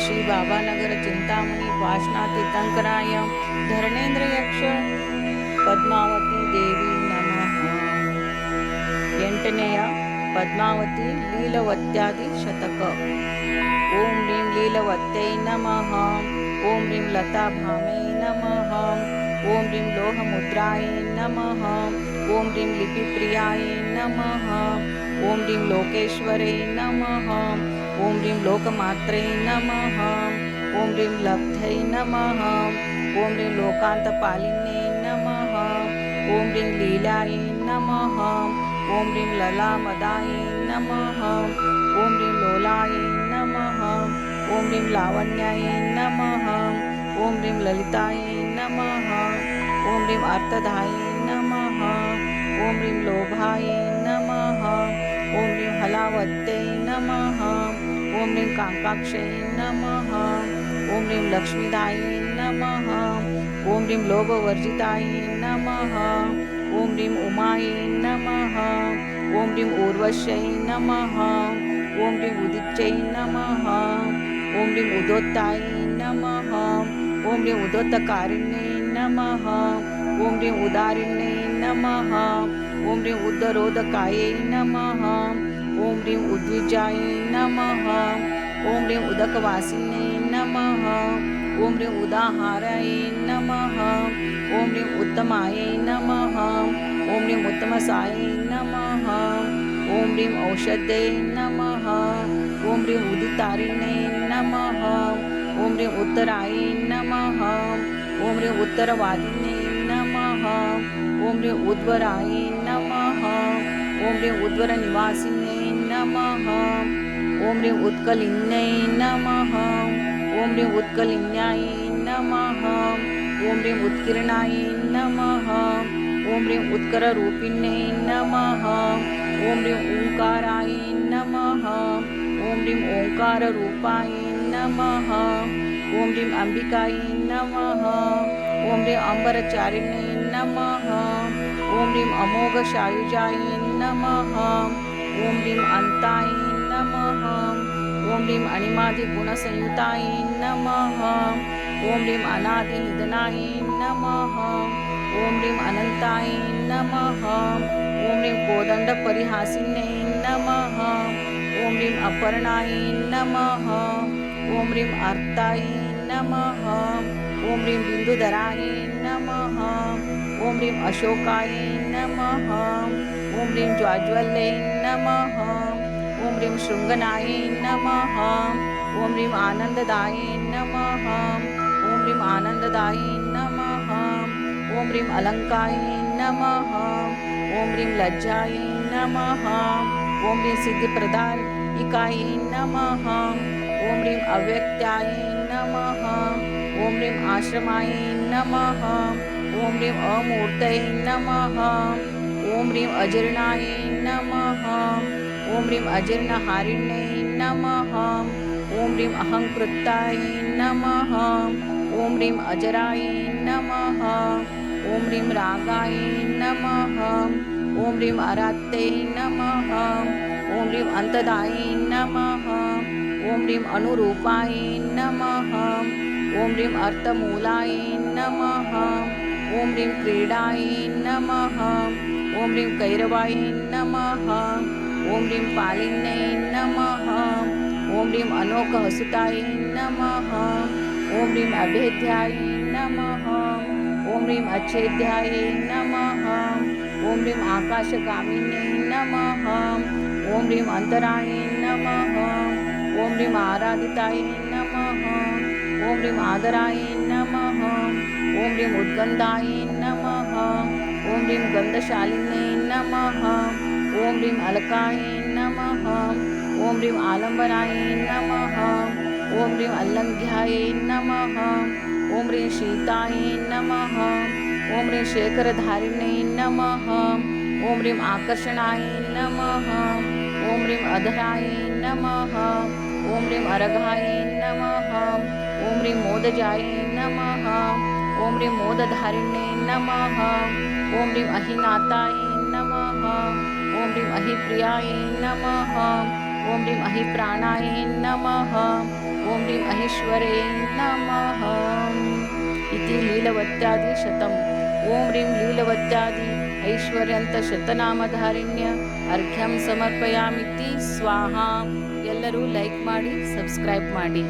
श्री बाबानगर चिंतामणी वासनातीर्थंकराय धरणेंद्रयक्ष पद्मावती देवी नमः। ಎಂಟನೆಯ ಪದ್ಮಾವತಿ ಲೀಲವತ್ಯಾದಿ ಶತಕ. ಓಂ ಹ್ರೀಂ ಲೀಲವತ್ಯೈ ನಮಃ. ಓಂ ಹ್ರೀಂ ಲತಾಭಾಮೈ ನಮಃ. ಓಂ ಹ್ರೀಂ ಲೋಹಮುದ್ರಾಯ ನಮಃ. ಓಂ ಹ್ರೀಂ ಲಿಪಿಪ್ರಿಯಾಯ ನಮಃ. ಓಂ ಹ್ರೀಂ ಲೋಕೇಶ್ವರೈ ನಮಃ. ಓಂ ಹ್ರೀಂ ಲೋಕಮಾತ್ರೈ ನಮಃ. ಓಂ ಹ್ರೀಂ ಲಬ್ಧೈ ನಮಃ. ಓಂ ಹ್ರೀಂ ಲೋಕಾಂತಪಾಲಿನ್ಯೈ ನಮಃ. ಓಂ ಹ್ರೀಂ ಲೀಲಾಯ ನಮಃ. ಓಂ ಹ್ರೀಂ ಲಲಾಮದಾಯ ನಮಃ. ಓಂ ಹ್ರೀಂ ಲೋಲಾಯ ನಮಃ. ಓಂ ಹ್ರೀಂ ಲಾವಣ್ಯಾಯ ನಮಃ. ಓಂ ಹ್ರೀಂ ಲಲಿತಾಯ ನಮಃ. ಓಂ ಹ್ರೀಂ ಅರ್ಥದಾಯ ನಮಃ. ಓಂ ಹ್ರೀಂ ಲೋಭಾಯ ನಮಃ. ಓಂ ಹ್ರೀಂ ಹಲಾವತ್ಯೈ ನಮಃ. ಓಂ ಹ್ರೀಂ ಕಾಂಕಾಕ್ಷೈ ನಮಃ. ಓಂ ಹ್ರೀಂ ಲಕ್ಷ್ಮೀದಾಯ ನಮಃ. ಓಂ ಹ್ರೀಂ ಲೋಭವರ್ಜಿತಾಯ ನಮಃ. ಓಂ ಹ್ರೀಂ ಉಮಾಯ ನಮಃ. ಓಂ ಹ್ರೀಂ ಊರ್ವಶ್ಯೈ ನಮಃ. ಓಂ ಹ್ರೀಂ ಉದಿಚ್ಚೈ ನಮಃ. ಓಂ ಹ್ರೀಂ ಉದೋತ್ತಾಯ ನಮಃ. ಓಂ ಹ್ರೀಂ ಉದೋತ್ತಕಾರಿಣ್ಯೈ ನಮಃ. ಓಂ ಹ್ರೀಂ ಉದಾರಿಣ್ಯೈ ನಮಃ. ಓಂ ಹ್ರೀಂ ಉದ್ದರೋದಕಾಯೈ ನಮಃ. ಓಂ ಹ್ರೀಂ ಉದ್ವಿಜಾಯ ನಮಃ. ಓಂ ಹ್ರೀಂ ಉದಕವಾಸಿನ್ಯೈ ನಮಃ. ಓಂ ಹ್ರೀಂ ಉದಾಹಾರಾಯ ನಮಃ. ಓಂ ಹ್ರೀಂ ಉತ್ತಮಾಯ ನಮಃ. ಓಂ ಹ್ರೀಂ ಉತ್ತಮಸಾಯ ನಮಃ. ಓಂ ಹ್ರೀಂ ಔಷಧೈ ನಮಃ. ಓಂ ಹ್ರೀಂ ಉದಿತಾರಿಣ್ಯೈ ನಮಃ. ಓಂ ಹ್ರೀಂ ಉತ್ತರಾಯ ನಮಃ. ಓಂ ಹ್ರೀಂ ಉತ್ತರವಾದಿನ್ಯೈ ನಮಃ. ಓಂ ಹ್ರೀಂ ಉದ್ವರಾಯ ನಮಃ. ಓಂ ಹ್ರೀಂ ಉದ್ವರ ನಿವಾಸಿನ್ಯೈ ನಮಃ. ಓಂ ಹ್ರೀಂ ಉತ್ಕಲಿನ್ಯೈ ನಮಃ. ಓಂ ಹ್ರೀಂ ಉತ್ಕಲಿನ್ಯಾಯ ನಮಃ. ಓಂ ಹ್ರೀಂ ಉತ್ಕಿರಣಾಯ ನಮಃ. ಓಂ ಹ್ರೀಂ ಉತ್ಕರರೂಪಿಣ್ಯೈ ನಮಃ. ಓಂ ಹ್ರೀಂ ಓಂಕಾರಾಯ ನಮಃ. ಓಂ ಹ್ರೀಂ ಓಂಕಾರರೂಪಾಯ ನಮಃ. ಓಂ ಹ್ರೀಂ ಅಂಬಿಕಾಯ ನಮಃ. ಓಂ ಹ್ರೀಂ ಅಂಬರಚಾರಿಣ್ಯೈ ನಮಃ. ಓಂ ಹ್ರೀಂ ಅಮೋಘಶಾಯುಜಾಯ ನಮಃ. ಓಂ ಹ್ರೀಂ ಅಂತಾಯ ನಮಃ. ಓಂ ಹ್ರೀಂ ಅಣಿಮಾದಿಗುಣಸಂಯುತಾಯ ನಮಃ. ಓಂ ಹ್ರೀಂ ಅನಾದಿನಿಧನಾಯ ನಮಃ. ಓಂ ಹ್ರೀಂ ಅನಂತಾಯ ನಮಃ. ಓಂ ಹ್ರೀಂ ಕೋದಂಡಪರಿಹಾಸಿನ್ಯೈ ನಮಃ. ಓಂ ಹ್ರೀಂ ಅಪರ್ಣಾಯ ನಮಃ. ಓಂ ಹ್ರೀಂ ಅರ್ಥಾಯ ನಮಃ. ಓಂ ಹ್ರೀಂ ಬಿಂದುಧರಾಯ ನಮಃ. ಓಂ ಹ್ರೀಂ ಅಶೋಕಾಯ ನಮಃ. ಓಂ ಹ್ರೀಂ ಜ್ವಾಜ್ವಲ್ಯೈ ನಮಃ. ಓಂ ಹ್ರೀಂ ಶೃಂಗನಾಯ ನಮಃ. ಓಂ ಹ್ರೀಂ ಆನಂದದಾಯ ನಮಃ. ಓಂ ಹ್ರೀಂ ಆನಂದದಾಯ ನಮಃ. ಓಂ ಹ್ರೀಂ ಅಲಂಕಾಯ ನಮಃ. ಓಂ ಹ್ರೀಂ ಲಜ್ಜಾಯ ನಮಃ. ಓಂ ಹ್ರೀಂ ಸಿದ್ಧಿಪ್ರದಾಯಿಕಾಯ ನಮಃ. ಓಂ ಹ್ರೀಂ ಅವ್ಯಕ್ತಾಯ ನಮಃ. ಓಂ ಹ್ರೀಂ ಆಶ್ರಮಾಯ ನಮಃ. ಓಂ ಹ್ರೀಂ ಅಮೂರ್ತೈ ನಮಃ. ಓಂ ಹ್ರೀಂ ಅಜೀರ್ಣಾಯ ನಮಃ. ಓಂ ಹ್ರೀಂ ಅಜೀರ್ಣಹಾರಿಣ್ಯೈ ನಮಃ. ಓಂ ಹ್ರೀಂ ಅಹಂಕೃತಾಯ ನಮಃ. ಓಂ ಹ್ರೀಂ ಅಜರಾಯ ನಮಃ. ಓಂ ಹ್ರೀಂ ರಾಗಾಯ ನಮಃ. ಓಂ ಹ್ರೀಂ ಅರಾತ್ತೈ ನಮಃ. ಓಂ ಹ್ರೀಂ ಅಂತದಾಯ ನಮಃ. ಓಂ ಹ್ರೀಂ ಅನುರೂಪಾಯ ನಮಃ. ಓಂ ಹ್ರೀಂ ಅರ್ಥಮೂಲಾಯ ನಮಃ. ಓಂ ಹ್ರೀಂ ಕ್ರೀಡಾಯ ನಮಃ. ಓಂ ಹ್ರೀಂ ಕೈರವಾಯ ನಮಃ. ಓಂ ಹ್ರೀಂ ಪಾಲಿನ್ಯೈ ನಮಃ. ಓಂ ಹ್ರೀಂ ಅನೋಕಹಸುತಾಯ ನಮಃ. ಓಂ ಹ್ರೀಂ ಅಭೇದ್ಯಾಯ ನಮಃ. ಓಂ ಹ್ರೀಂ ಅಚ್ಛೇದ್ಯಾಯ ನಮಃ. ಓಂ ಹ್ರೀಂ ಆಕಾಶಗಾಮಿನ್ಯೈ ನಮಃ. ಓಂ ಹ್ರೀಂ ಅಂತರಾಯ ನಮಃ. ಓಂ ಹ್ರೀಂ ಆರಾಧಿತಾಯ ನಮಃ. ಓಂ ಹ್ರೀಂ ಆದರಾಯ ನಮಃ. ಓಂ ಹ್ರೀಂ ಉದ್ಗಂಧಾಯ ನಮಃ. ಓಂ ಹ್ರೀಂ ಗಂಧಶಾಲಿನ್ಯೈ ನಮಃ. ಓಂ ಹ್ರೀಂ ಅಲಕಾಯ ನಮಃ. ಓಂ ಹ್ರೀಂ ಆಲಂಬನಾಯ ನಮಃ. ಓಂ ಹ್ರೀಂ ಅಲ್ಲಂಘ್ಯಾಯ ನಮಃ. ಓಂ ಹ್ರೀಂ ಶೀತಾಯ ನಮಃ. ಓಂ ಹ್ರೀಂ ಶೇಖರಧಾರಿಣ್ಯೈ ನಮಃ. ಓಂ ಹ್ರೀಂ ಆಕರ್ಷಣಾಯ ನಮಃ. ಓಂ ಹ್ರೀಂ ಅಧರಾಯ ನಮಃ. ಓಂ ಹ್ರೀಂ ಅರಘಾಯ ನಮಃ. ಓಂ ಹ್ರೀಂ ಮೋದಜಾಯ ನಮಃ. ಓಂ ಹ್ರೀಂ ಮೋದಧಾರಿಣ್ಯೈ ನಮಃ. ಓಂ ಹ್ರೀಂ ಅಹಿನಾಥಾಯ ನಮಃ. ಓಂ ಹ್ರೀಂ ಅಹಿಪ್ರಿಯಾಯ ನಮಃ. ಓಂ ಹ್ರೀಂ ಅಹಿಪ್ರಾಣಾಯ ನಮಃ ಓಂ ಹ್ರೀಂ ಅಹೀಶ್ವರೇ ನಮಃ ಇತಿ ಲೀಲವತ್ಯಾದಿ ಶತಂ ಓಂ ಹ್ರೀಂ ಲೀಲವತ್ಯಾದಿ ಐಶ್ವರ್ಯಂತ ಶತನಾಮಧಾರಿಣ್ಯ ಅರ್ಘ್ಯಂ ಸಮರ್ಪಯಾಮಿತಿ ಸ್ವಾಹ. ಎಲ್ಲರೂ ಲೈಕ್ ಮಾಡಿ, ಸಬ್ಸ್ಕ್ರೈಬ್ ಮಾಡಿ.